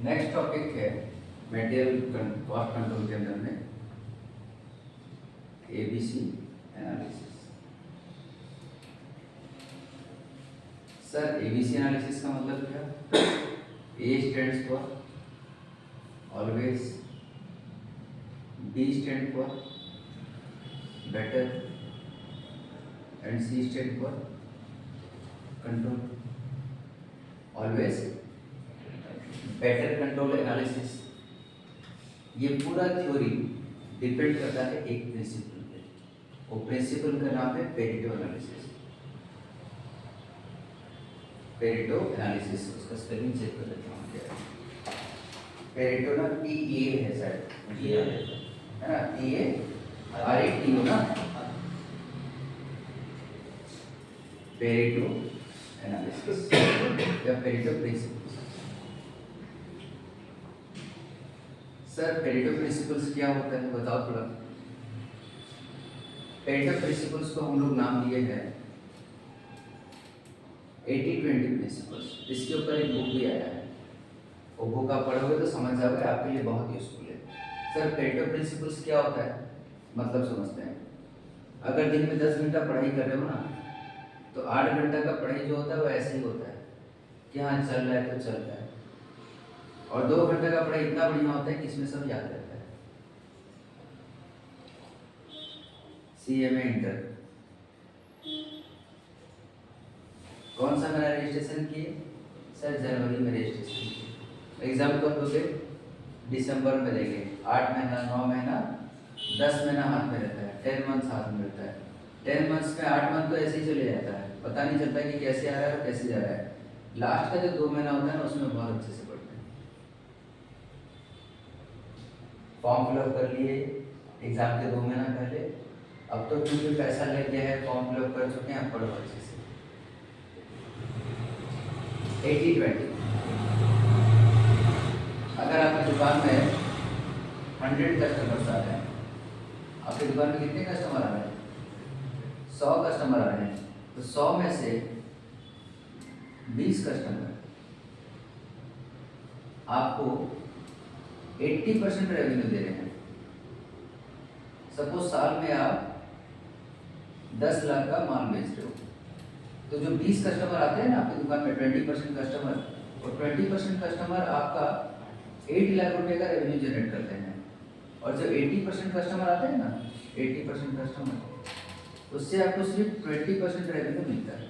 Next topic है material cost control के अंदर में ABC analysis. Sir ABC analysis का मतलब क्या? A stands for always, B stand for better and C stand for control. Always better control analysis, ये पूरा थ्योरी डिपेंड करता है एक प्रिंसिपल पे। वो प्रिंसिपल का नाम है पेरेटो एनालिसिस। पेरेटो एनालिसिस, उसका स्पेलिंग चेक कर लेता हूँ क्या है। पेरेटो ना PA है शायद, है ना, PARETO ना, पेरेटो एनालिसिस या Pareto principle. Sir Pareto principles क्या होता है बताओ थोड़ा। पेरेटो प्रिंसिपल्स को हम लोग नाम दिए हैं 80-20 प्रिंसिपल्स। इसके ऊपर एक बुक भी आया है, वो बुक आप पढ़ोगे तो समझ जाओगे, आपके लिए बहुत यूजफुल है। सर पेरेटो प्रिंसिपल्स क्या होता है मतलब समझते हैं। अगर दिन में 10 घंटा पढ़ाई कर रहे हो ना, तो 8 घंटा का पढ़ाई जो होता है वो ऐसे ही होता है कि हाँ चल रहा है तो चल रहा है, और 2 घंटे का पढ़ाई इतना बढ़िया होता है कि इसमें सब याद रहता है। CA में इंटर कौन सा मेरा रजिस्ट्रेशन किए? सर जनवरी में रजिस्ट्रेशन किए। एग्जाम कब दोगे? दिसंबर में देंगे। 8 महीना 9 महीना 10 महीना हाथ में रहता है, 10 मंथ्स हाथ में रहता है। 10 मंथ्स में 8 मंथ तो ऐसे ही चले जाता है, पता नहीं चलता कि कैसे आ रहा है और कैसे जा रहा है। लास्ट का जो 2 महीना होता है ना, उसमें बहुत अच्छे से पढ़ते हैं। फॉर्म फिलअप कर लिए एग्जाम के 2 महीना पहले, अब तो क्योंकि पैसा लग गया है फॉर्म फिलअप कर चुके हैं, पढ़ो अच्छे से। 80-20 अगर आपकी दुकान में 100 कस्टमर्स आ रहे हैं, आपकी दुकान में कितने कस्टमर आ रहे हैं? 100 कस्टमर आ रहे हैं, तो 100 में से 20 कस्टमर आपको 80% रेवेन्यू दे रहे हैं। सपोज साल में आप 10 लाख का माल बेच रहे हो, तो जो 20 कस्टमर आते हैं ना आपकी दुकान में, 20% कस्टमर, और 20% कस्टमर आपका 8 लाख रुपए का रेवेन्यू जनरेट करते हैं। और जो 80% कस्टमर आते हैं ना, 80% कस्टमर, उससे आपको सिर्फ 20% रेवेन्यू मिलता है।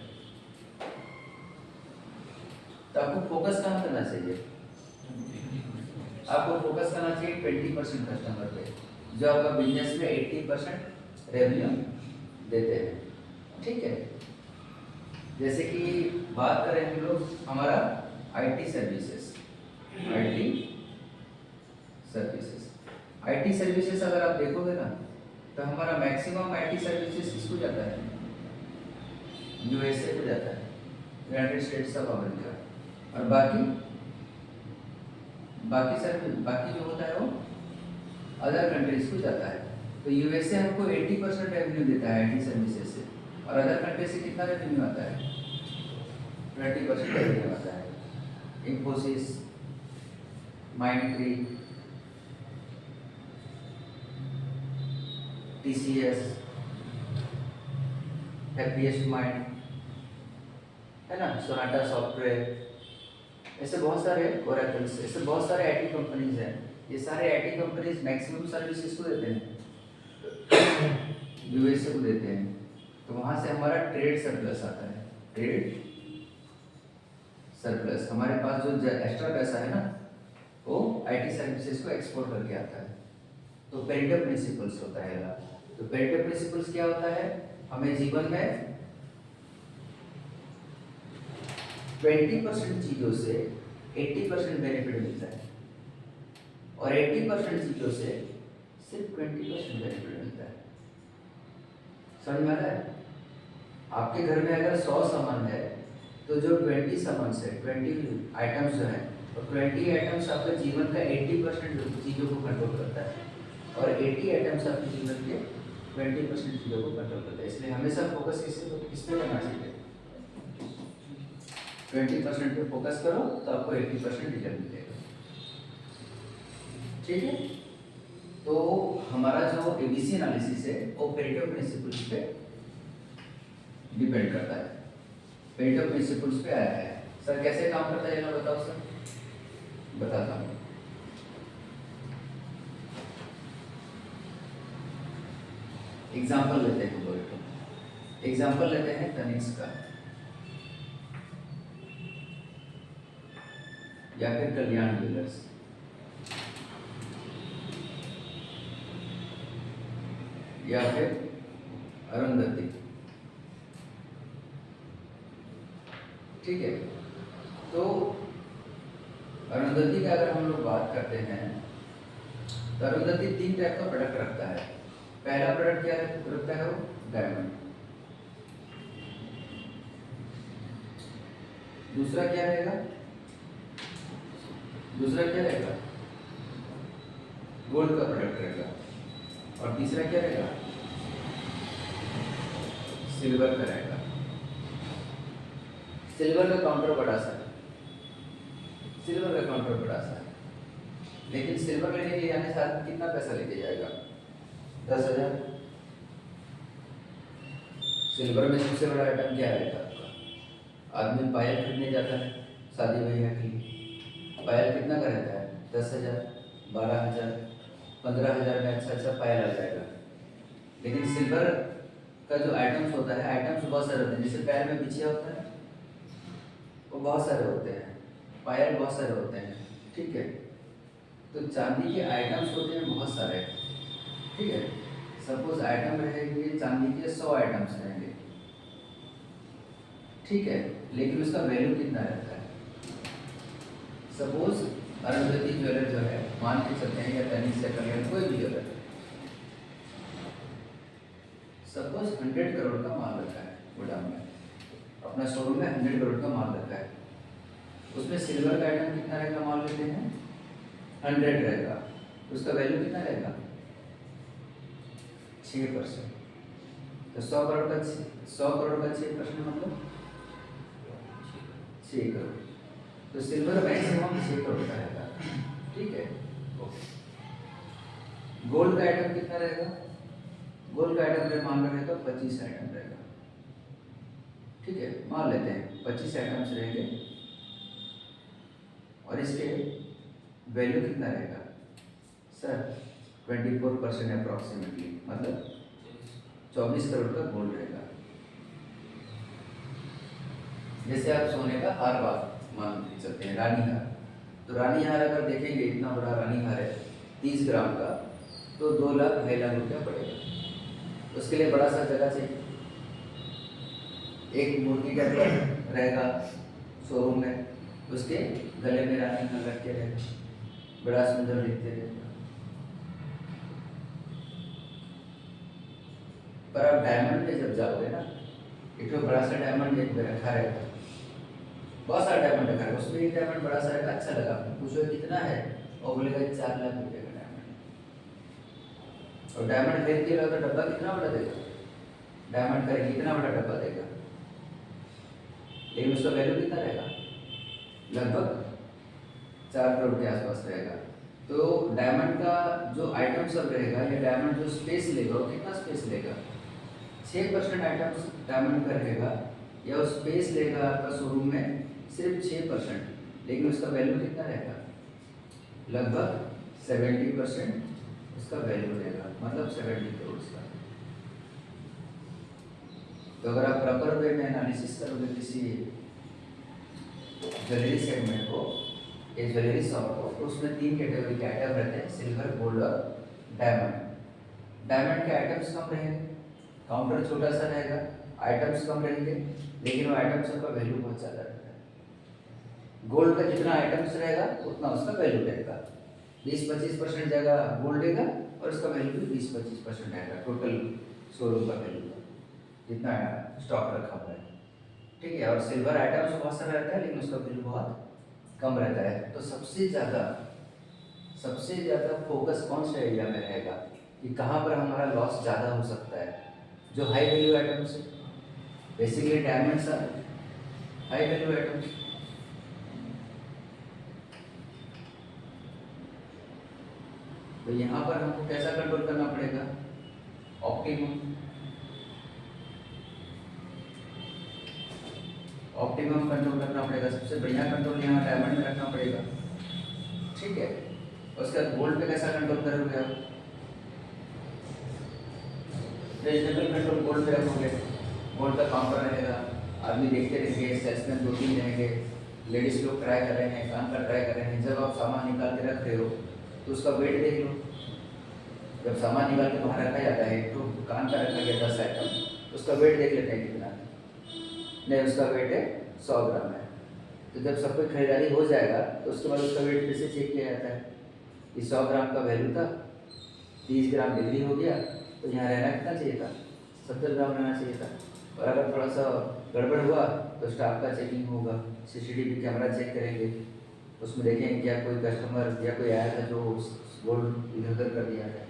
तो आपको फोकस कहाँ करना चाहिए? आपको फोकस करना चाहिए 20% कस्टमर पे, जो आपका बिजनेस में 80% रेवेन्यू देते हैं। ठीक है, जैसे कि बात करें हम लोग हमारा IT सर्विसेज। IT सर्विसेज अगर आप देखोगे ना, तो हमारा मैक्सिमम IT सर्विसेज किसको जाता है? USA को जाता है, यूनाइटेड स्टेट्स ऑफ अमेरिका। और बाकी जो होता है वो अदर कंट्रीज को जाता है। तो USA हमको 80% रेवेन्यू देता है IT सर्विसेज से, और अदर कंट्री से कितना रेवेन्यू आता है? 20% रेवेन्यू आता है। Infosys, Mindtree, TCS, happiest mind, है ना, सोनाटा सॉफ्टवेयर, ऐसे बहुत सारे ओरेकल्स, ऐसे बहुत सारे IT कंपनीज हैं। ये सारे IT कंपनीज मैक्सिमम सर्विसेज को देते हैं, USA को देते हैं। तो वहाँ से हमारा ट्रेड सरप्लस आता है। ट्रेड सरप्लस, हमारे पास जो एक्स्ट्रा पैसा है ना, वो IT सर्विसेज को एक्सपोर्ट करके आता है। तो पेरेटो प्रिंसिपल्स होता है। तो पेरेटो प्रिंसिपल्स क्या होता है? हमें जीवन में 20% चीजों से 80% बेनिफिट मिलता है, और 80% चीजों से सिर्फ 20% बेनिफिट मिलता है। समझ में आ रहा है? आपके घर में अगर 100 सामान है, तो जो 20 सामान है, 20 आइटम्स जो हैं, तो 20 आइटम्स आपके जीवन का 80% चीज़ों को कंट्रोल करता है, और 80 आइटम्स आपके जीवन के 20% चीज़ों को कंट्रोल करता है। इसलिए हमेशा फोकस किस पे करना चाहिए? 20% पे फोकस करो तो आपको 80% रिजल्ट मिलेगा। ठीक है। तो हमारा जो एबीसी एनालिसिस है वो पेरेटो प्रिंसिपल्स पे डिपेंड करता है, पेरेटो प्रिंसिपल्स पे आया है। सर कैसे काम करता है ये ना बताओ सर। बताता हूँ। एग्जाम्पल लेते हैं, एग्जाम्पल लेते हैं तनिष्क का या फिर कल्याण ज्वेलर्स। या फिर अरुंधति। ठीक है। तो अरुंधति का अगर हम लोग बात करते हैं तो अरुंधति 3 टाइप का प्रोडक्ट रखता है। पहला प्रोडक्ट क्या रखता है? वो डायमंड। दूसरा क्या रहेगा? दूसरा क्या रहेगा? गोल्ड का प्रोडक्ट रहेगा। और तीसरा क्या रहेगा? सिल्वर का रहेगा। सिल्वर का काउंटर बड़ा सा है, सिल्वर का काउंटर बड़ा सा है, लेकिन सिल्वर लेने के जाने से आदमी कितना पैसा लेके जाएगा? 10,000। सिल्वर में सबसे बड़ा आइटम क्या रहता है आपका? आदमी पायल खरीदने जाता है शादी ब्याह के लिए, पायल कितना का रहता है? 10,000, 12,000, 15,000 में अच्छा पायल आ जाएगा। लेकिन सिल्वर का जो आइटम्स होता है, आइटम्स बहुत सारे होते हैं। जैसे पैर में बिछिया होता है वो बहुत सारे होते हैं, पायल बहुत सारे होते हैं। ठीक है। तो चांदी के आइटम्स होते हैं बहुत सारे। ठीक है। सपोज आइटम रहेंगे चांदी के 100 आइटम्स रहेंगे। ठीक है। लेकिन उसका वैल्यू कितना रहता है? सपोज अरुंधति ज्वेलर जो है, मान के चलते हैं, या तनिष्क या कल्याण, कोई भी ज्वेलर, सपोज 100 करोड़ का माल रखा है गोदाम में, अपना शोरूम में 100 करोड़ का माल रखा है। उसमें सिल्वर का आइटम कितना रहेगा? मान लेते हैं 100 रहेगा। उसका वैल्यू कितना रहेगा? 6%। तो 100 करोड़ का 6% मतलब 6 करोड़। तो सिल्वर मैक्सिमम 6 करोड़ का रहेगा। ठीक है। गोल्ड का आइटम कितना रहेगा? गोल्ड का आइटम मान रहेगा 25 आइटम रहेगा। ठीक है। मान लेते हैं 25 आइटम्स रहेंगे और इसके वैल्यू कितना रहेगा? सर 24% अप्रॉक्सीमेटली, मतलब 24 करोड़ का गोल्ड रहेगा। जैसे आप सोने का हार बात मान के चलते हैं, रानी हार। तो रानी हार अगर देखेंगे, इतना बड़ा रानी हार है 30 ग्राम का, तो 2 लाख 2.5 लाख रुपया पड़ेगा। उसके लिए बड़ा सा जगह चाहिए, एक मूर्ति का रहेगा शोरूम में, उसके गले में रानी हार रख के रहेगा, बड़ा सुंदर दिखते रहेगा। पर आप डायमंड पे जब जाओगे ना, एक तो बड़ा सा डायमंड एक में रखा रहेगा, बहुत सारा डायमंड रखा है, उसमें एक डायमंड बड़ा सा रहेगा, अच्छा लगा, पूछो कितना है, और बोलेगा 4 लाख रुपये का डायमंड। और डायमंड खरीद के तो डब्बा कितना बड़ा देगा? डायमंड का कितना बड़ा डब्बा देगा, लेकिन उसका वैल्यू कितना रहेगा? लगभग 4 करोड़ के आसपास रहेगा। तो डायमंड का जो आइटम सब रहेगा, या डायमंड जो स्पेस लेगा, वो कितना स्पेस लेगा? 6% आइटम्स डायमंड का रहेगा, या वो स्पेस लेगा आपका शोरूम में सिर्फ 6%, लेकिन उसका वैल्यू कितना रहेगा? लगभग 70% उसका वैल्यू रहेगा, मतलब 70 करोड़ का। तो अगर आप प्रॉपर वे में एनालिसिस करोगे किसी ज्वेलरी सेगमेंट को, एक ज्वेलरी शॉप को, तो उसमें 3 कैटेगरी के आइटम रहते हैं, सिल्वर, गोल्ड और डायमंड। डायमंड के आइटम्स कम रहेंगे, काउंटर छोटा सा रहेगा, आइटम्स कम रहेंगे, लेकिन वो आइटम्स का वैल्यू बहुत ज़्यादा रहता है। गोल्ड का जितना आइटम्स रहेगा उतना उसका वैल्यू रहेगा, 20-25% जगह गोल्ड रहेगा, और उसका वैल्यू भी 20-25% रहेगा टोटल शोरूम का वैल्यू का, जितना स्टॉक रखा हुआ है। ठीक है। और सिल्वर आइटम्स बहुत सारा रहता है, लेकिन उसका वैल्यू बहुत कम रहता है। तो सबसे ज़्यादा फोकस कौन से एरिया में रहेगा कि कहाँ पर हमारा लॉस ज़्यादा हो सकता है? जो हाई वैल्यू आइटम्स है, basically diamonds are high value items. तो यहाँ पर हमको कैसा कंट्रोल करना पड़ेगा, ऑप्टिमम। ऑप्टिमम कंट्रोल करना पड़ेगा, सबसे बढ़िया कंट्रोल यहाँ डायमंड में रखना पड़ेगा, ठीक है। उसके बाद गोल्ड पे कैसा कंट्रोल करोगे आप, रीजनेबल कंट्रोल गोल्ड पे रखोगे, गोल्ड का काउंटर रहेगा, आदमी देखते रहेंगे, सेल्समैन 2-3 रहेंगे, लेडीज लोग ट्राई कर रहे हैं, काम का ट्राई कर रहे हैं। जब आप सामान निकाल के रख रहे हो तो उसका वेट देख लो। जब सामान निकाल के बाहर रखा जाता है तो कान का रखा गया 10 आइटम, उसका वेट देख लेते हैं कितना, नहीं उसका वेट है 100 ग्राम है। तो जब सब कोई खरीदारी हो जाएगा तो उसके बाद उसका वेट फिर से चेक किया जाता है कि 100 ग्राम का वैल्यू था, 30 ग्राम बिक्री हो गया, तो यहाँ रहना कितना चाहिए था, 70 ग्राम रहना चाहिए था। और अगर थोड़ा सा गड़बड़ हुआ तो स्टाफ का चेकिंग होगा, सीसीटीवी कैमरा चेक करेंगे, उसमें देखेंगे क्या कोई कस्टमर या कोई आया था जो गोल्ड इधर उधर कर दिया है,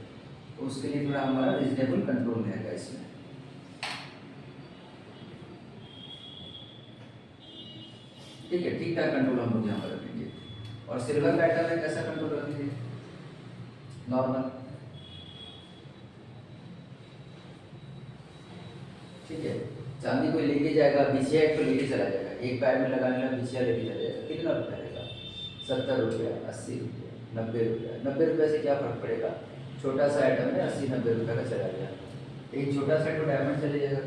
तो उसके लिए थोड़ा हमारा रीजनेबल कंट्रोल रहेगा इसमें। ठीक है, ठीक ठाक कंट्रोल हम लोग यहाँ पर रखेंगे। और सिल्वर का आइटम में कैसा कंट्रोल रखेंगे, नॉर्मल, ठीक है। चांदी कोई लेके जाएगा, बीसीआई को लेके चला जाएगा, एक पैर में लगाने का बीसीआई लेके चला जाएगा, कितना रुपया रहेगा, 70 रुपया, 80 रुपया, 90 रुपया। 90 रुपये से क्या फर्क पड़ेगा, छोटा सा आइटम है, 80-90 रुपये का चला गया, एक छोटा सा तो डायमंड चले जाएगा,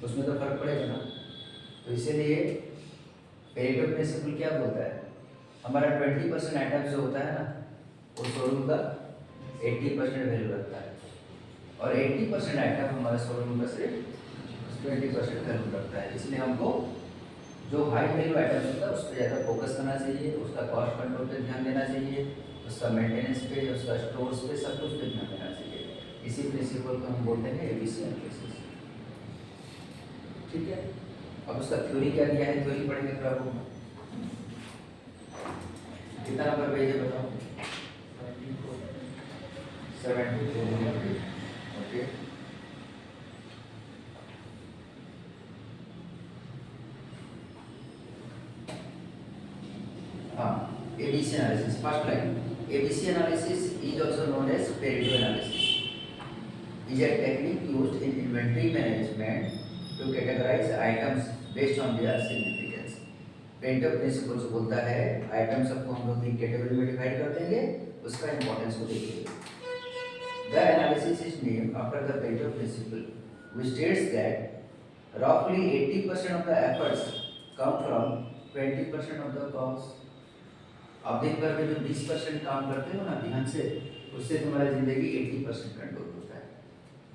उसमें तो फर्क पड़ेगा ना। तो इसीलिए पेरेटो प्रिंसिपल क्या बोलता है, हमारा 20% आइटम जो होता है ना, वो शोरूम का 80% वैल्यू रखता है, और 80% आइटम हमारा शोरूम का सिर्फ 20% वैल्यू रखता है। इसलिए हमको जो हाई वैल्यू आइटम्स होता है उस पर ज़्यादा फोकस करना चाहिए, उसका कॉस्ट कंट्रोल पे ध्यान देना चाहिए, उसका मेंटेनेंस पे, उसका स्टोर्स पे, सब कुछ पे ध्यान देना चाहिए। इसी प्रिंसिपल को हम बोलते हैं एबीसी एनालिसिस, ठीक है। अब उसका थ्योरी क्या दिया है, थ्योरी पढ़ेंगे थोड़ा बहुत, कितना नंबर पेज है बताओ, 74, ओके। हाँ, ABC analysis, first line, ABC analysis is also known as Pareto analysis, is a technique used in inventory management to categorize items based on their significance. Pareto principle से बोलता है item सबको हम लोग 3 category में divide कर देंगे, उसका इंपॉर्टेंस को देखिए। The analysis is named after the Pareto principle, which states that roughly 80% of the efforts come from 20% of the cost. आप दिन भर में जो 20% काम करते हो ना ध्यान से, उससे तुम्हारा जिंदगी 80% कंट्रोल होता है।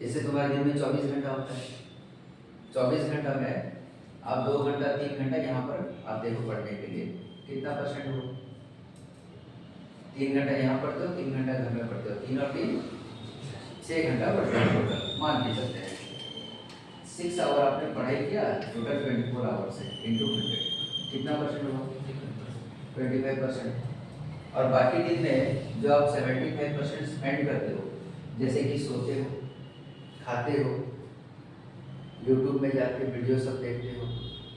जैसे तुम्हारे दिन में 24 घंटा होता है, 24 घंटा में आप 2 घंटा 3 घंटा यहाँ पर आते हो पढ़ने के लिए, कितना परसेंट हो, 3 घंटा यहाँ पढ़ते हो, 3 घंटा घर में पढ़ते हो, 3 और 3 6 घंटा पढ़ते हो टोटल, मान के चलते हैं 6 आवर आपने पढ़ाई किया, टोटल 24 आवर्स है, इंटू 100 कितना परसेंट हुआ, 25%। और बाकी दिन में जो आप 75% स्पेंड करते हो, जैसे कि सोते हो, खाते हो, यूट्यूब में जाके वीडियो सब देखते हो,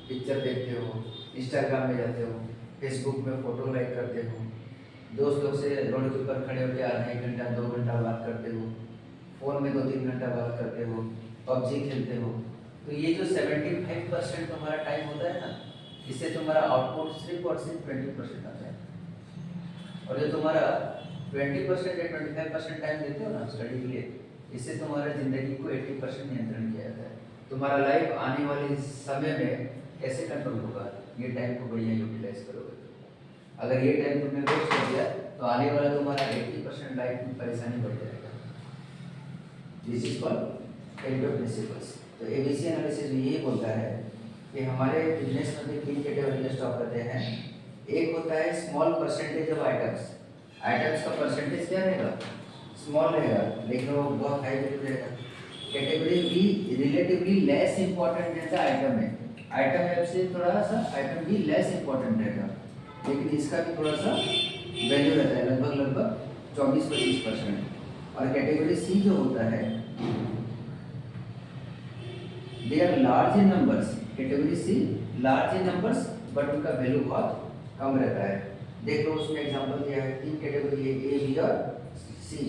पिक्चर देखते हो, इंस्टाग्राम में जाते हो, फेसबुक में फ़ोटो लाइक करते हो, दोस्त लोग से रोड के ऊपर खड़े होकर आधा 1 घंटा 2 घंटा बात करते हो, फ़ोन में 2-3 घंटा बात करते हो, पबजी खेलते हो। तो ये जो 75% तुम्हारा टाइम होता है ना, इससे तुम्हारा आउटपुट सिर्फ और सिर्फ 20% आता है। और जो तुम्हारा 20% या 25% टाइम देते हो ना स्टडी के लिए, इससे तुम्हारा ज़िंदगी को 80% नियंत्रण किया जाता है। तुम्हारा लाइफ आने वाले समय में कैसे कंट्रोल होगा, ये टाइम को बढ़िया यूटिलाइज करोगे। अगर ये टाइम तुमने वेस्ट कर दिया तो आने वाला तुम्हारा 80% लाइफ में परेशानी बढ़ जाएगा। This is called Pareto principles. तो एबीसी एनालिसिस में ये बोलता है कि हमारे बिजनेस में भी 3 कैटेगरी के स्टॉक रहते हैं। एक होता है small percentage of items, items का परसेंटेज क्या रहेगा, स्मॉल रहेगा, लेकिन वो बहुत हाई वैल्यू रहेगा। Category B relatively less important रहता है आइटम में, आइटम है से थोड़ा सा आइटम भी लेस इंपॉर्टेंट रहेगा, लेकिन इसका भी थोड़ा सा वैल्यू रहता है, लगभग 24-25%। और कैटेगरी सी जो होता है, they are large in numbers, category C large in numbers but उनका वैल्यू बहुत कम रहता है। देख लो उसमें एग्जांपल दिया है, 3 कैटेगरी है, ए बी और सी।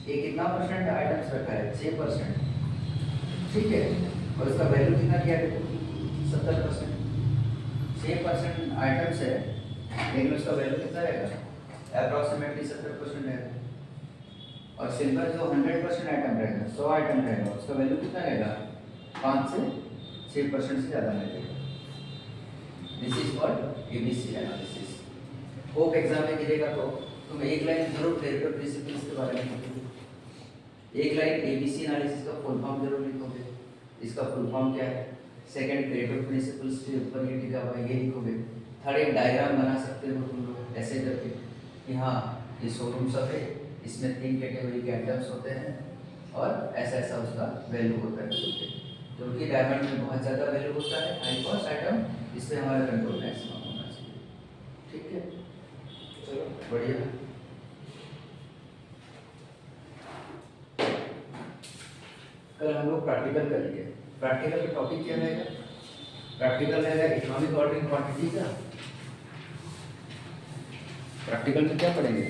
ए कितना परसेंट आइटम्स रखा है? 6%, ठीक है। और इसका वैल्यू कितना दिया है? 70%। 6% आइटम्स है, लेकिन उसका वैल्यू कितना रहेगा? अप्रॉक्सीमेटली 70% रहेगा। और सिल्वर जो 100% आइटम रहेगा, 100 आइटम रहेगा, उसका वैल्यू कितना रहेगा? 5 से 6% से ज़्यादा रहेगा। This is called ABC analysis. Hope exam में गिरेगा तो तुम एक लाइन जरूर पेरेटो प्रिंसिपल्स के बारे में लिखोगे। एक लाइन एबीसी एनालिसिस का फुल फॉर्म जरूर लिखोगे। इसका फुल फॉर्म क्या है? सेकंड पेरेटो प्रिंसिपल्स के ऊपर ये टिका हुआ है, ये लिखोगे। थर्ड एक डायग्राम बना सकते हो तुम लोग ऐसे करके कि हाँ ये शोरूम सब है, इसमें 3 कैटेगरी के आइटम्स होते हैं और ऐसा ऐसा उसका वैल्यू होता है। क्योंकि डायमंड में बहुत ज़्यादा वैल्यू होता है, हाई कॉस्ट आइटम, इसमें हमारा कंट्रोल मैक्सिमम होना चाहिए। ठीक है, चलो बढ़िया। कल हम लोग प्रैक्टिकल करेंगे। प्रैक्टिकल का टॉपिक क्या रहेगा? प्रैक्टिकल रहेगा इकोनॉमिक ऑर्डरिंग क्वांटिटी का। प्रैक्टिकल में क्या पढ़ेंगे?